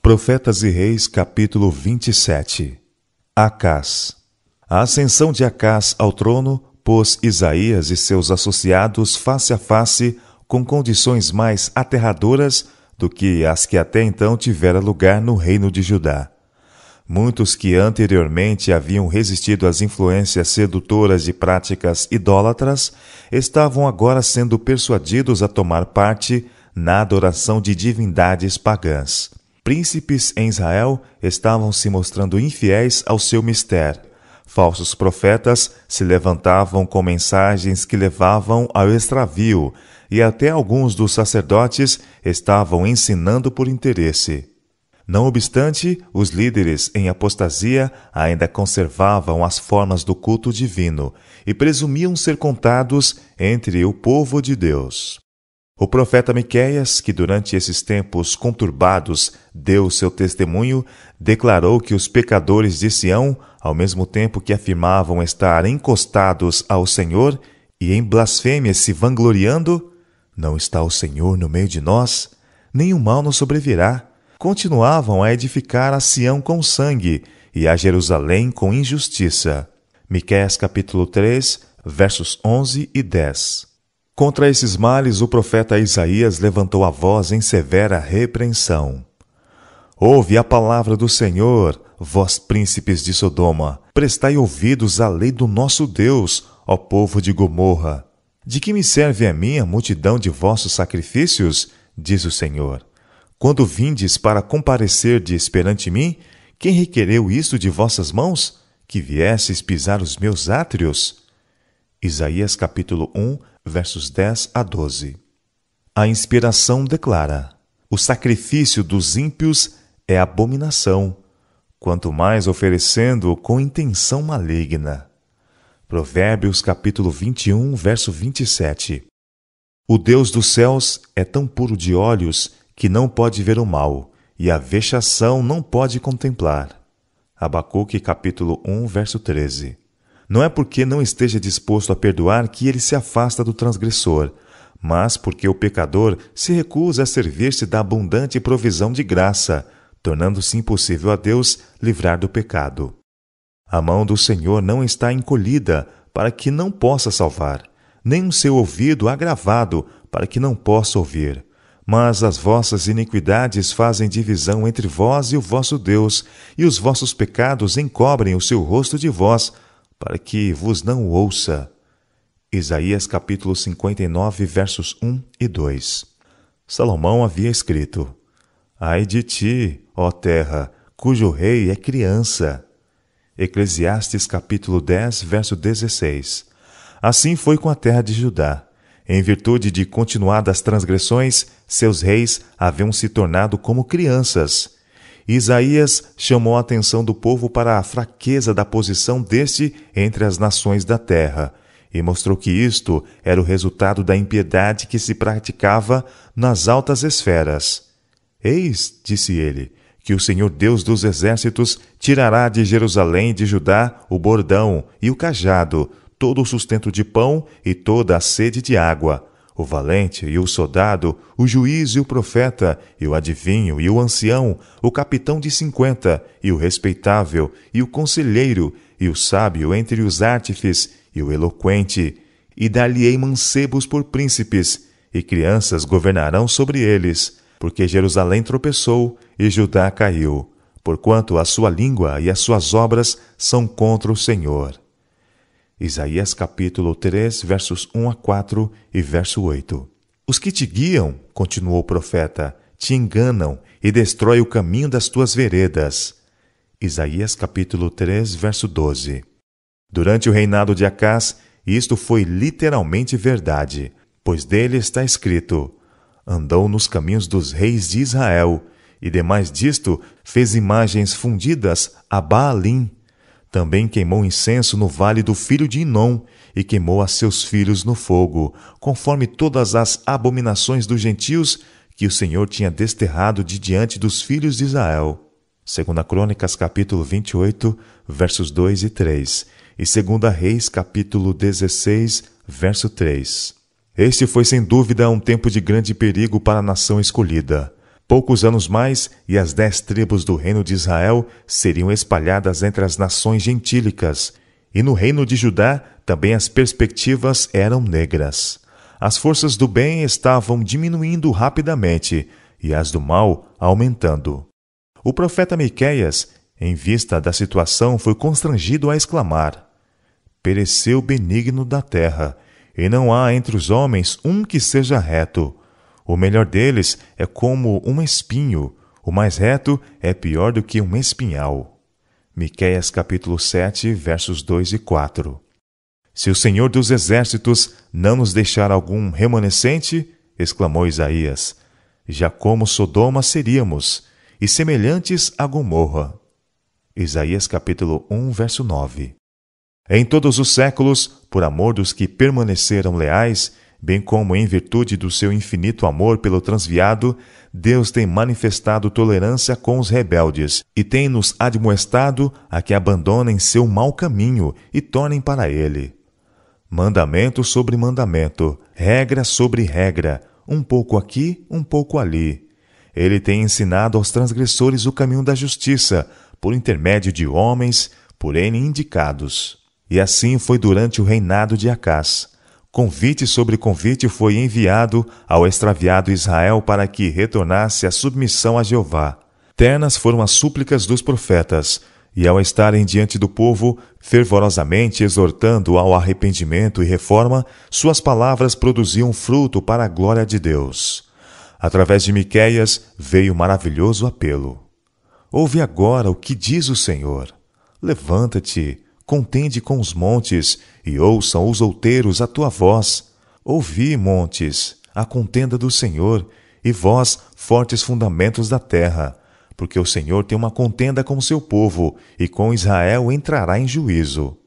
Profetas e Reis, capítulo 27. Acás. A ascensão de Acás ao trono pôs Isaías e seus associados face a face com condições mais aterradoras do que as que até então tivera lugar no reino de Judá. Muitos que anteriormente haviam resistido às influências sedutoras de práticas idólatras estavam agora sendo persuadidos a tomar parte na adoração de divindades pagãs. Príncipes em Israel estavam se mostrando infiéis ao seu mistério. Falsos profetas se levantavam com mensagens que levavam ao extravio, e até alguns dos sacerdotes estavam ensinando por interesse. Não obstante, os líderes em apostasia ainda conservavam as formas do culto divino e presumiam ser contados entre o povo de Deus. O profeta Miqueias, que durante esses tempos conturbados deu seu testemunho, declarou que os pecadores de Sião, ao mesmo tempo que afirmavam estar encostados ao Senhor e em blasfêmias se vangloriando, não está o Senhor no meio de nós, nenhum mal nos sobrevirá. Continuavam a edificar a Sião com sangue e a Jerusalém com injustiça. Miqueias capítulo 3, versos 11 e 10. Contra esses males, o profeta Isaías levantou a voz em severa repreensão. Ouve a palavra do Senhor, vós príncipes de Sodoma. Prestai ouvidos à lei do nosso Deus, ó povo de Gomorra. De que me serve a mim a multidão de vossos sacrifícios? Diz o Senhor. Quando vindes para comparecerdes perante mim, quem requereu isto de vossas mãos? Que viesseis pisar os meus átrios? Isaías capítulo 1, versos 10 a 12. A inspiração declara: o sacrifício dos ímpios é abominação, quanto mais oferecendo-o com intenção maligna. Provérbios capítulo 21, verso 27. O Deus dos céus é tão puro de olhos que não pode ver o mal, e a vexação não pode contemplar. Abacuque capítulo 1, verso 13. Não é porque não esteja disposto a perdoar que ele se afasta do transgressor, mas porque o pecador se recusa a servir-se da abundante provisão de graça, tornando-se impossível a Deus livrar do pecado. A mão do Senhor não está encolhida para que não possa salvar, nem o seu ouvido agravado para que não possa ouvir. Mas as vossas iniquidades fazem divisão entre vós e o vosso Deus, e os vossos pecados encobrem o seu rosto de vós, para que vos não ouça. Isaías capítulo 59, versos 1 e 2. Salomão havia escrito: Ai de ti, ó terra, cujo rei é criança. Eclesiastes capítulo 10, verso 16. Assim foi com a terra de Judá. Em virtude de continuadas transgressões, seus reis haviam se tornado como crianças. Isaías chamou a atenção do povo para a fraqueza da posição deste entre as nações da terra, e mostrou que isto era o resultado da impiedade que se praticava nas altas esferas. Eis, disse ele, que o Senhor Deus dos exércitos tirará de Jerusalém e de Judá o bordão e o cajado, todo o sustento de pão e toda a sede de água, o valente e o soldado, o juiz e o profeta, e o adivinho e o ancião, o capitão de 50, e o respeitável, e o conselheiro, e o sábio entre os artífices, e o eloquente, e dar-lhe-ei mancebos por príncipes, e crianças governarão sobre eles, porque Jerusalém tropeçou e Judá caiu, porquanto a sua língua e as suas obras são contra o Senhor. Isaías capítulo 3, versos 1 a 4 e verso 8. Os que te guiam, continuou o profeta, te enganam e destrói o caminho das tuas veredas. Isaías capítulo 3, verso 12. Durante o reinado de Acás, isto foi literalmente verdade, pois dele está escrito: andou nos caminhos dos reis de Israel, e demais disto fez imagens fundidas a Baalim. Também queimou incenso no vale do filho de Inom, e queimou a seus filhos no fogo, conforme todas as abominações dos gentios que o Senhor tinha desterrado de diante dos filhos de Israel. 2 Crônicas, capítulo 28, versos 2 e 3, e 2 Reis, capítulo 16, verso 3. Este foi sem dúvida um tempo de grande perigo para a nação escolhida. Poucos anos mais, e as 10 tribos do reino de Israel seriam espalhadas entre as nações gentílicas, e no reino de Judá também as perspectivas eram negras. As forças do bem estavam diminuindo rapidamente, e as do mal aumentando. O profeta Miqueias, em vista da situação, foi constrangido a exclamar: pereceu o benigno da terra, e não há entre os homens um que seja reto. O melhor deles é como um espinho, o mais reto é pior do que um espinhal. Miqueias capítulo 7, versos 2 e 4. Se o Senhor dos Exércitos não nos deixar algum remanescente, exclamou Isaías, já como Sodoma seríamos, e semelhantes a Gomorra. Isaías capítulo 1, verso 9. Em todos os séculos, por amor dos que permaneceram leais, bem como em virtude do seu infinito amor pelo transviado, Deus tem manifestado tolerância com os rebeldes e tem nos admoestado a que abandonem seu mau caminho e tornem para ele. Mandamento sobre mandamento, regra sobre regra, um pouco aqui, um pouco ali. Ele tem ensinado aos transgressores o caminho da justiça, por intermédio de homens, por ele indicados. E assim foi durante o reinado de Acás. Convite sobre convite foi enviado ao extraviado Israel para que retornasse à submissão a Jeová. Ternas foram as súplicas dos profetas, e ao estarem diante do povo, fervorosamente exortando ao arrependimento e reforma, suas palavras produziam fruto para a glória de Deus. Através de Miqueias veio maravilhoso apelo. Ouve agora o que diz o Senhor. Levanta-te, contende com os montes, e ouçam os outeiros a tua voz. Ouvi, montes, a contenda do Senhor, e vós, fortes fundamentos da terra, porque o Senhor tem uma contenda com o seu povo, e com Israel entrará em juízo.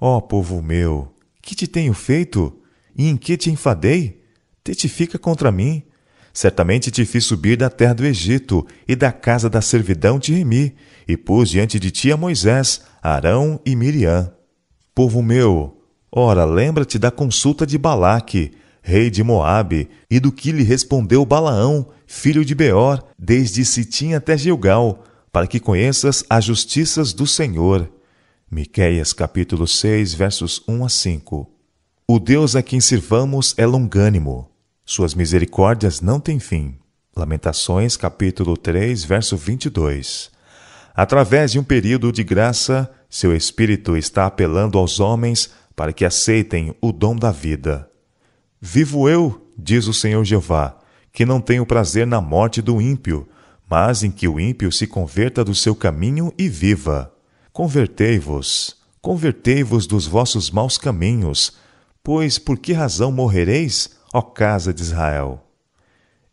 Ó povo meu, que te tenho feito? E em que te enfadei? Testifica contra mim. Certamente te fiz subir da terra do Egito, e da casa da servidão te remi, e pus diante de ti a Moisés, Arão e Miriam. Povo meu, ora, lembra-te da consulta de Balaque, rei de Moabe, e do que lhe respondeu Balaão, filho de Beor, desde Sitim até Gilgal, para que conheças as justiças do Senhor. Miqueias capítulo 6, versos 1 a 5. O Deus a quem sirvamos é longânimo. Suas misericórdias não têm fim. Lamentações, capítulo 3, verso 22. Através de um período de graça, seu Espírito está apelando aos homens para que aceitem o dom da vida. Vivo eu, diz o Senhor Jeová, que não tenho prazer na morte do ímpio, mas em que o ímpio se converta do seu caminho e viva. Convertei-vos dos vossos maus caminhos, pois por que razão morrereis, ó casa de Israel?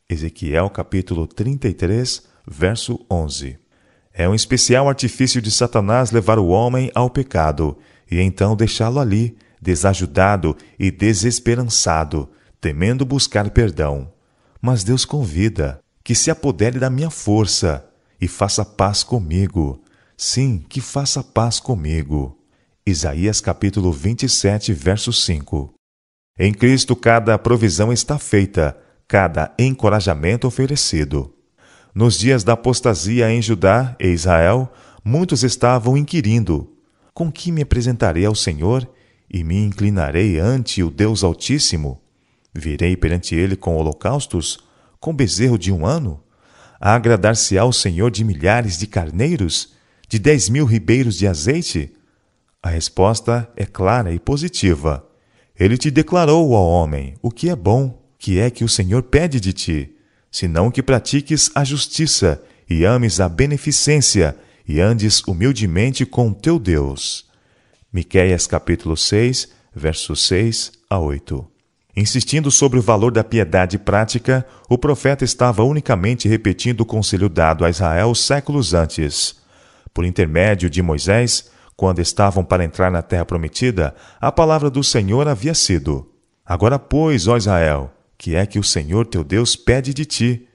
Ezequiel capítulo 33, verso 11. É um especial artifício de Satanás levar o homem ao pecado, e então deixá-lo ali, desajudado e desesperançado, temendo buscar perdão. Mas Deus convida que se apodere da minha força e faça paz comigo. Sim, que faça paz comigo. Isaías capítulo 27, verso 5. Em Cristo cada provisão está feita, cada encorajamento oferecido. Nos dias da apostasia em Judá e Israel, muitos estavam inquirindo: com que me apresentarei ao Senhor e me inclinarei ante o Deus Altíssimo? Virei perante ele com holocaustos, com bezerro de 1 ano? Agradar-se-á ao Senhor de milhares de carneiros, de 10.000 ribeiros de azeite? A resposta é clara e positiva. Ele te declarou, ó homem, o que é bom, que é que o Senhor pede de ti, senão que pratiques a justiça e ames a beneficência e andes humildemente com teu Deus. Miqueias capítulo 6, versos 6 a 8. Insistindo sobre o valor da piedade prática, o profeta estava unicamente repetindo o conselho dado a Israel séculos antes. Por intermédio de Moisés, quando estavam para entrar na terra prometida, a palavra do Senhor havia sido: agora, pois, ó Israel, que é que o Senhor teu Deus pede de ti?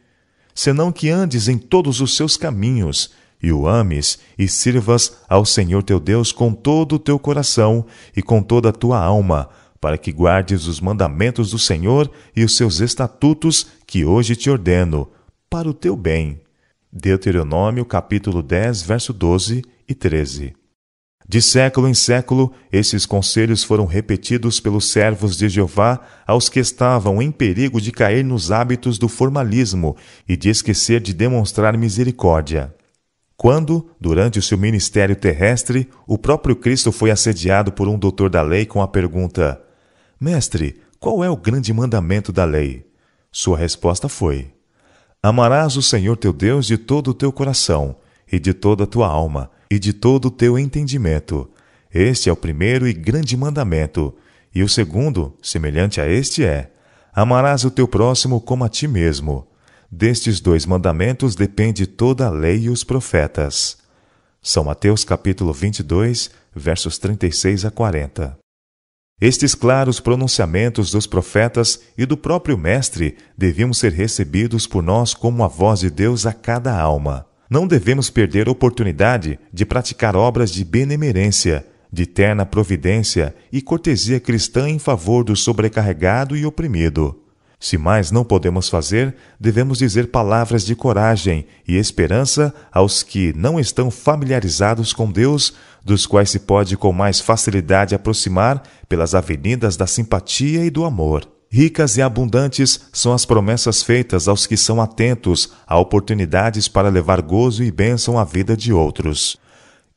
Senão que andes em todos os seus caminhos, e o ames, e sirvas ao Senhor teu Deus com todo o teu coração e com toda a tua alma, para que guardes os mandamentos do Senhor e os seus estatutos que hoje te ordeno, para o teu bem. Deuteronômio capítulo 10, verso 12 e 13. De século em século, esses conselhos foram repetidos pelos servos de Jeová aos que estavam em perigo de cair nos hábitos do formalismo e de esquecer de demonstrar misericórdia. Quando, durante o seu ministério terrestre, o próprio Cristo foi assediado por um doutor da lei com a pergunta: Mestre, qual é o grande mandamento da lei? Sua resposta foi: Amarás o Senhor teu Deus de todo o teu coração, e de toda a tua alma, e de todo o teu entendimento. Este é o primeiro e grande mandamento. E o segundo, semelhante a este, é: amarás o teu próximo como a ti mesmo. Destes 2 mandamentos depende toda a lei e os profetas. São Mateus capítulo 22, versos 36 a 40. Estes claros pronunciamentos dos profetas e do próprio Mestre deviam ser recebidos por nós como a voz de Deus a cada alma. Não devemos perder a oportunidade de praticar obras de benemerência, de terna providência e cortesia cristã em favor do sobrecarregado e oprimido. Se mais não podemos fazer, devemos dizer palavras de coragem e esperança aos que não estão familiarizados com Deus, dos quais se pode com mais facilidade aproximar pelas avenidas da simpatia e do amor. Ricas e abundantes são as promessas feitas aos que são atentos a oportunidades para levar gozo e bênção à vida de outros.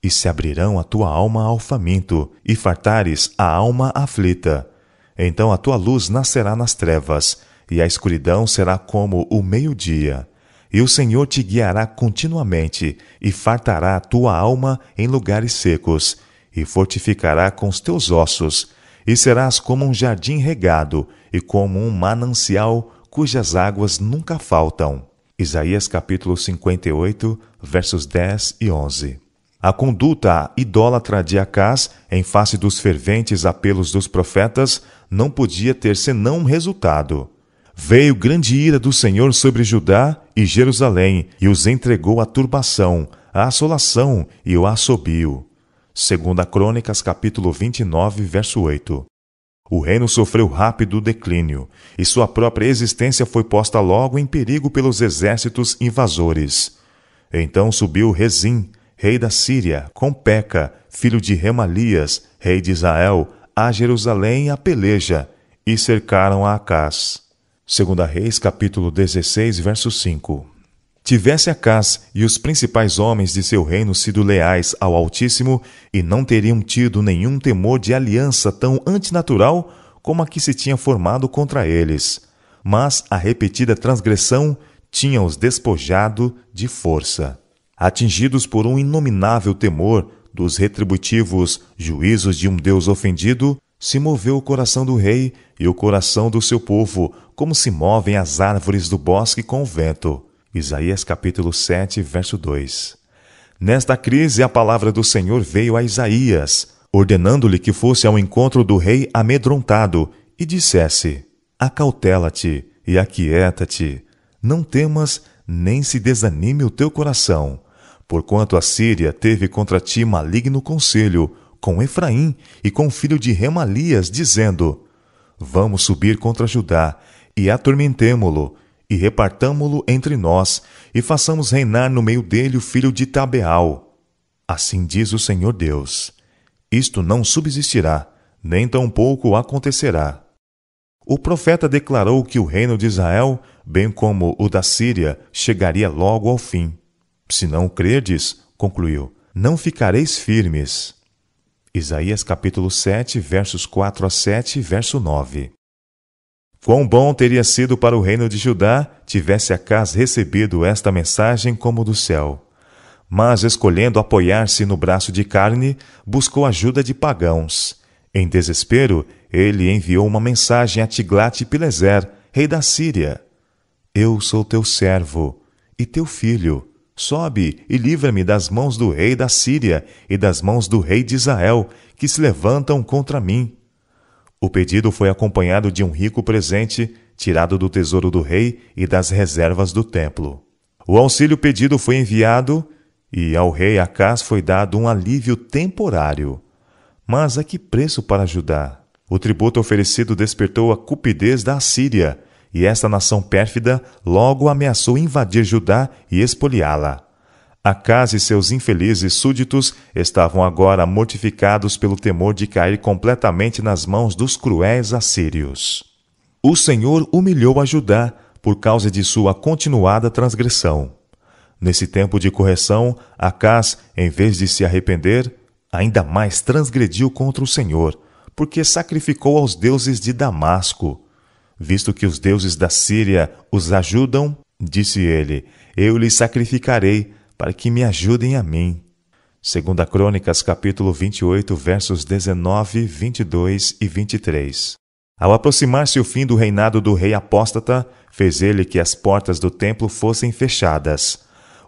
E se abrirão a tua alma ao faminto, e fartares a alma aflita. Então a tua luz nascerá nas trevas, e a escuridão será como o meio-dia. E o Senhor te guiará continuamente, e fartará a tua alma em lugares secos, e fortificará com os teus ossos, e serás como um jardim regado, e como um manancial cujas águas nunca faltam. Isaías capítulo 58, versos 10 e 11. A conduta idólatra de Acás, em face dos ferventes apelos dos profetas, não podia ter senão um resultado. Veio grande ira do Senhor sobre Judá e Jerusalém, e os entregou à turbação, à assolação e ao assobio. 2 Crônicas, capítulo 29, verso 8. O reino sofreu rápido declínio, e sua própria existência foi posta logo em perigo pelos exércitos invasores. Então subiu Rezim, rei da Síria, com Peca, filho de Remalias, rei de Israel, a Jerusalém a peleja, e cercaram a Acás. 2 Reis, capítulo 16, verso 5. Tivesse Acás e os principais homens de seu reino sido leais ao Altíssimo, e não teriam tido nenhum temor de aliança tão antinatural como a que se tinha formado contra eles. Mas a repetida transgressão tinha-os despojado de força. Atingidos por um inominável temor dos retributivos juízos de um Deus ofendido, se moveu o coração do rei e o coração do seu povo, como se movem as árvores do bosque com o vento. Isaías capítulo 7, verso 2. Nesta crise, a palavra do Senhor veio a Isaías, ordenando-lhe que fosse ao encontro do rei amedrontado e dissesse: Acautela-te e aquieta-te, não temas nem se desanime o teu coração, porquanto a Síria teve contra ti maligno conselho, com Efraim e com o filho de Remalias, dizendo: Vamos subir contra Judá e atormentemo-lo, e repartamo-lo entre nós, e façamos reinar no meio dele o filho de Tabeal. Assim diz o Senhor Deus: isto não subsistirá, nem tampouco acontecerá. O profeta declarou que o reino de Israel, bem como o da Síria, chegaria logo ao fim. Se não crerdes, concluiu, não ficareis firmes. Isaías capítulo 7, versos 4 a 7, verso 9. Quão bom teria sido para o reino de Judá tivesse Acás recebido esta mensagem como do céu. Mas, escolhendo apoiar-se no braço de carne, buscou ajuda de pagãos. Em desespero, ele enviou uma mensagem a Tiglat-Pileser, rei da Síria. Eu sou teu servo e teu filho. Sobe e livra-me das mãos do rei da Síria e das mãos do rei de Israel, que se levantam contra mim. O pedido foi acompanhado de um rico presente, tirado do tesouro do rei e das reservas do templo. O auxílio pedido foi enviado, e ao rei Acás foi dado um alívio temporário. Mas a que preço para Judá? O tributo oferecido despertou a cupidez da Assíria, e esta nação pérfida logo ameaçou invadir Judá e espoliá-la. Acás e seus infelizes súditos estavam agora mortificados pelo temor de cair completamente nas mãos dos cruéis assírios. O Senhor humilhou a Judá por causa de sua continuada transgressão. Nesse tempo de correção, Acás, em vez de se arrepender, ainda mais transgrediu contra o Senhor, porque sacrificou aos deuses de Damasco. Visto que os deuses da Síria os ajudam, disse ele, eu lhes sacrificarei, para que me ajudem a mim. 2 Crônicas, capítulo 28, versos 19, 22 e 23. Ao aproximar-se o fim do reinado do rei apóstata, fez ele que as portas do templo fossem fechadas.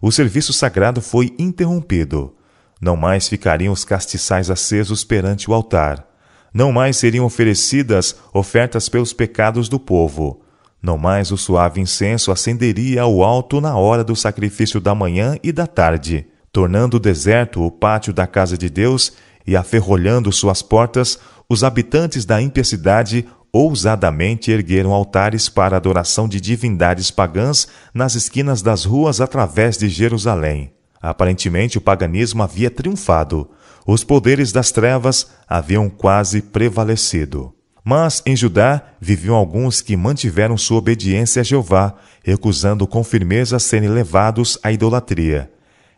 O serviço sagrado foi interrompido. Não mais ficariam os castiçais acesos perante o altar. Não mais seriam oferecidas ofertas pelos pecados do povo. Não mais o suave incenso ascenderia ao alto na hora do sacrifício da manhã e da tarde, tornando deserto o pátio da casa de Deus e aferrolhando suas portas, os habitantes da impiecidade ousadamente ergueram altares para a adoração de divindades pagãs nas esquinas das ruas através de Jerusalém. Aparentemente, o paganismo havia triunfado. Os poderes das trevas haviam quase prevalecido. Mas em Judá viviam alguns que mantiveram sua obediência a Jeová, recusando com firmeza serem levados à idolatria.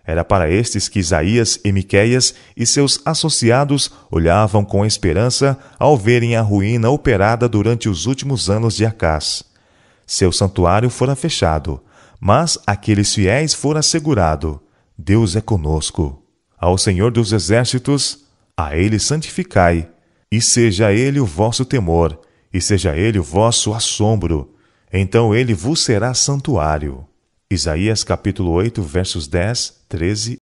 Era para estes que Isaías e Miqueias e seus associados olhavam com esperança ao verem a ruína operada durante os últimos anos de Acás. Seu santuário fora fechado, mas aqueles fiéis fora assegurado: Deus é conosco. Ao Senhor dos Exércitos, a Ele santificai, e seja Ele o vosso temor, e seja Ele o vosso assombro. Então Ele vos será santuário. Isaías capítulo 8, versos 10, 13